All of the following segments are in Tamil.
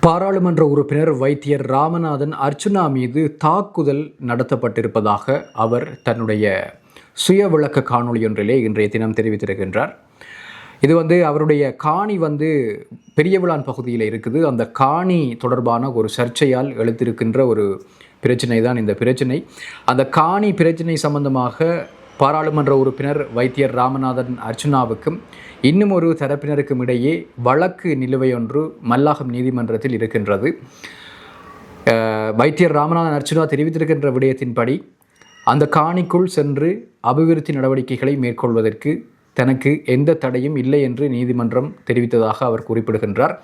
பாராளுமன்ற உறுப்பினர் வைத்தியர் ராமநாதன் அர்ச்சுனா மீது தாக்குதல் நடத்தப்பட்டிருப்பதாக அவர் தன்னுடைய சுய விளக்க காணொலியொன்றிலே இன்றைய தினம் தெரிவித்திருக்கின்றார். இது அவருடைய காணி பெரியவிளான் பகுதியில் இருக்குது. அந்த காணி தொடர்பான ஒரு சர்ச்சையால் எழுத்திருக்கின்ற ஒரு பிரச்சனை தான் இந்த பிரச்சனை. அந்த காணி பிரச்சனை சம்பந்தமாக பாராளுமன்ற உறுப்பினர் வைத்தியர் ராமநாதன் அர்ச்சுனாவுக்கும் இன்னும் ஒரு தரப்பினருக்கும் இடையே வழக்கு நிலுவையொன்று மல்லாகம் நீதிமன்றத்தில் இருக்கின்றது. வைத்தியர் ராமநாதன் அர்ச்சுனா தெரிவித்திருக்கின்ற விடயத்தின்படி அந்த காணிக்குள் சென்று அபிவிருத்தி நடவடிக்கைகளை மேற்கொள்வதற்கு தனக்கு எந்த தடையும் இல்லை என்று நீதிமன்றம் தெரிவித்ததாக அவர் குறிப்பிடுகின்றார்.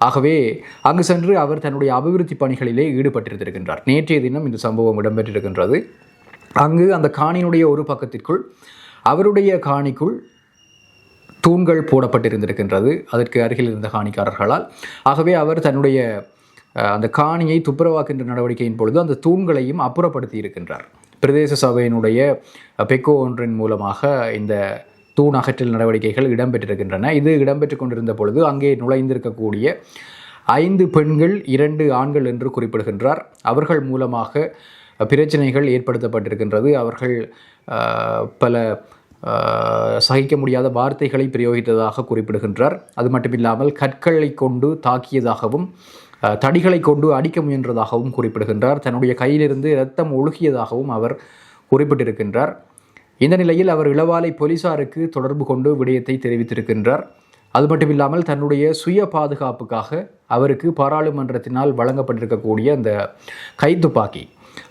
ஆகவே அங்கு சென்று அவர் தன்னுடைய அபிவிருத்தி பணிகளிலே ஈடுபட்டிருந்திருக்கின்றார். நேற்றைய தினம் இந்த சம்பவம் இடம்பெற்றிருக்கின்றது. அங்கு அந்த காணியினுடைய ஒரு பக்கத்திற்குள் அவருடைய காணிக்குள் தூண்கள் போடப்பட்டிருந்திருக்கின்றது, அதற்கு அருகில் இருந்த காணிக்காரர்களால். ஆகவே அவர் தன்னுடைய அந்த காணியை துப்புரவாக்கின்ற நடவடிக்கையின் பொழுது அந்த தூண்களையும் அப்புறப்படுத்தி இருக்கின்றார். பிரதேச சபையினுடைய பெக்கோ ஒன்றின் மூலமாக இந்த தூண் அகற்றல் நடவடிக்கைகள் இடம்பெற்றிருக்கின்றன. இது இடம்பெற்று கொண்டிருந்த பொழுது அங்கே நுழைந்திருக்கக்கூடிய 5 பெண்கள் 2 ஆண்கள் என்று குறிப்பிடுகின்றார். அவர்கள் மூலமாக பிரச்சனைகள் ஏற்படுத்தப்பட்டிருக்கின்றது. அவர்கள் பல சகிக்க முடியாத வார்த்தைகளை பிரயோகித்ததாக குறிப்பிடுகின்றார். அது மட்டுமில்லாமல் கற்களை கொண்டு தாக்கியதாகவும் தடிகளை கொண்டு அடிக்க முயன்றதாகவும் குறிப்பிடுகின்றார். தன்னுடைய கையிலிருந்து இரத்தம் ஒழுகியதாகவும் அவர் குறிப்பிட்டிருக்கின்றார். இந்த நிலையில் அவர் இளவாலை போலீசாருக்கு தொடர்பு கொண்டு விடயத்தை தெரிவித்திருக்கின்றார். அது மட்டுமில்லாமல் தன்னுடைய சுய பாதுகாப்புக்காக அவருக்கு பாராளுமன்றத்தினால் வழங்கப்பட்டிருக்கக்கூடிய அந்த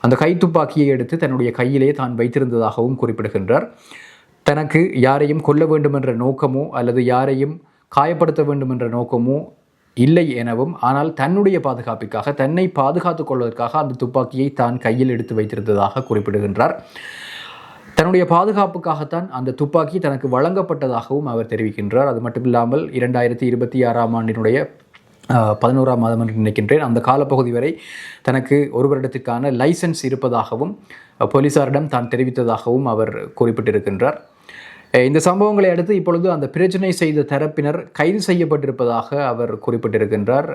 அந்த கைத்துப்பாக்கியை எடுத்து தன்னுடைய கையிலே தான் வைத்திருந்ததாகவும் குறிப்பிடுகின்றார். தனக்கு யாரையும் கொல்ல வேண்டும் என்ற நோக்கமோ அல்லது யாரையும் காயப்படுத்த வேண்டும் என்ற நோக்கமோ இல்லை எனவும், ஆனால் தன்னுடைய பாதுகாப்பிற்காக தன்னை பாதுகாத்துக் கொள்வதற்காக அந்த துப்பாக்கியை தான் கையில் எடுத்து வைத்திருந்ததாக குறிப்பிடுகின்றார். தன்னுடைய பாதுகாப்புக்காகத்தான் அந்த துப்பாக்கி தனக்கு வழங்கப்பட்டதாகவும் அவர் தெரிவிக்கின்றார். அது மட்டுமில்லாமல் 2026ஆம் ஆண்டினுடைய 11ஆம் மாதம் என்று நினைக்கின்றேன், அந்த காலப்பகுதி வரை தனக்கு ஒரு வருடத்திற்கான லைசன்ஸ் இருப்பதாகவும் போலீசாரிடம் தான் தெரிவித்ததாகவும் அவர் குறிப்பிட்டிருக்கின்றார். இந்த சம்பவங்களை அடுத்து இப்பொழுது அந்த பிரச்சனை செய்த தரப்பினர் கைது செய்யப்பட்டிருப்பதாக அவர் குறிப்பிட்டிருக்கின்றார்.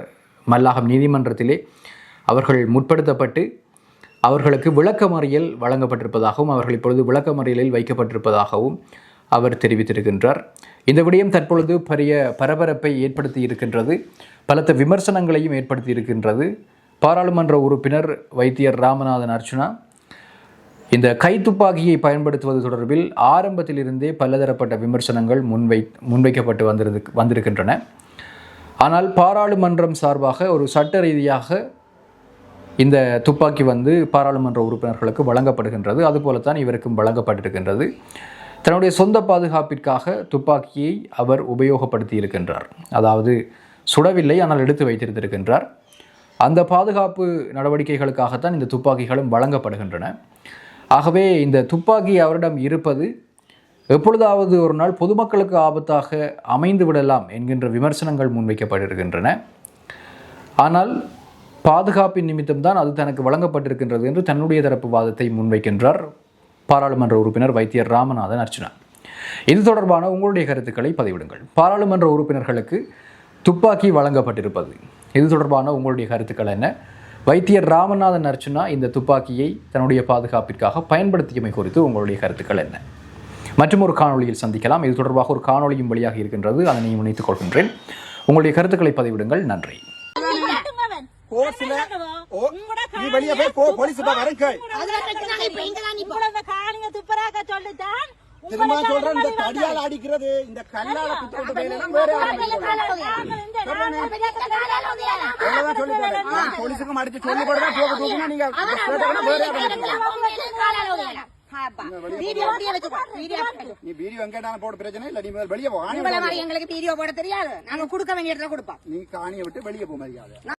மல்லாகம் நீதிமன்றத்திலே அவர்கள் முற்படுத்தப்பட்டு அவர்களுக்கு விளக்கமறியல் வழங்கப்பட்டிருப்பதாகவும் அவர்கள் இப்பொழுது விளக்கமறியலில் வைக்கப்பட்டிருப்பதாகவும் அவர் தெரிவித்திருக்கின்றார். இந்த விடயம் தற்பொழுது பெரிய பரபரப்பை ஏற்படுத்தி இருக்கின்றது, பலத்த விமர்சனங்களையும் ஏற்படுத்தி இருக்கின்றது. பாராளுமன்ற உறுப்பினர் வைத்தியர் ராமநாதன் அர்ச்சுனா இந்த கைத்துப்பாக்கியை பயன்படுத்துவது தொடர்பில் ஆரம்பத்திலிருந்தே பலதரப்பட்ட விமர்சனங்கள் முன்வைக்கப்பட்டு வந்திருக்கின்றன. ஆனால் பாராளுமன்றம் சார்பாக ஒரு சட்ட ரீதியாக இந்த துப்பாக்கி பாராளுமன்ற உறுப்பினர்களுக்கு வழங்கப்படுகின்றது. அதுபோலத்தான் இவருக்கும் வழங்கப்பட்டிருக்கின்றது. தன்னுடைய சொந்த பாதுகாப்பிற்காக துப்பாக்கியை அவர் உபயோகப்படுத்தி இருக்கின்றார். அதாவது சுடவில்லை, ஆனால் எடுத்து வைத்திருந்திருக்கின்றார். அந்த பாதுகாப்பு நடவடிக்கைகளுக்காகத்தான் இந்த துப்பாக்கிகளும் வழங்கப்படுகின்றன. ஆகவே இந்த துப்பாக்கி அவரிடம் இருப்பது எப்பொழுதாவது ஒரு நாள் பொதுமக்களுக்கு ஆபத்தாக அமைந்து விடலாம் என்கின்ற விமர்சனங்கள் முன்வைக்கப்பட்டிருக்கின்றன. ஆனால் பாதுகாப்பின் நிமித்தம்தான் அது தனக்கு வழங்கப்பட்டிருக்கின்றது என்று தன்னுடைய தரப்பு வாதத்தை முன்வைக்கின்றார் பாராளுமன்ற உறுப்பினர் வைத்தியர் ராமநாதன் அர்ச்சுனா. இது தொடர்பான உங்களுடைய கருத்துக்களை பதிவிடுங்கள். பாராளுமன்ற உறுப்பினர்களுக்கு துப்பாக்கி வழங்கப்பட்டிருப்பது இது தொடர்பான உங்களுடைய கருத்துக்கள் என்ன? வைத்தியர் ராமநாதன் அர்ச்சுனா இந்த துப்பாக்கியை தன்னுடைய பாதுகாப்பிற்காக பயன்படுத்தியமை குறித்து உங்களுடைய கருத்துக்கள் என்ன? மற்றும் ஒரு காணொலியில் சந்திக்கலாம். இது தொடர்பாக ஒரு காணொலியும் வழியாக இருக்கின்றது, அதனையும் இணைத்துக் கொள்கின்றேன். உங்களுடைய கருத்துக்களை பதிவிடுங்கள். நன்றி. திரும்ப சொல்றேன், இந்த தடியால் அடிக்கிறது, இந்த கல்லால குத்துறது போலீஸுக்கும் அடிச்சு சொல்லி போடுறா போக தூக்கணும். நீங்க நீ வீடியோ எங்க போட பிரச்சனை இல்ல, நீ வெளியே போ. எங்களுக்கு வீடியோ போட தெரியாது, நாங்க கொடுக்க வேண்டிய இடத்துல கொடுப்போம். நீ காணியை விட்டு வெளியே போக முடியாது.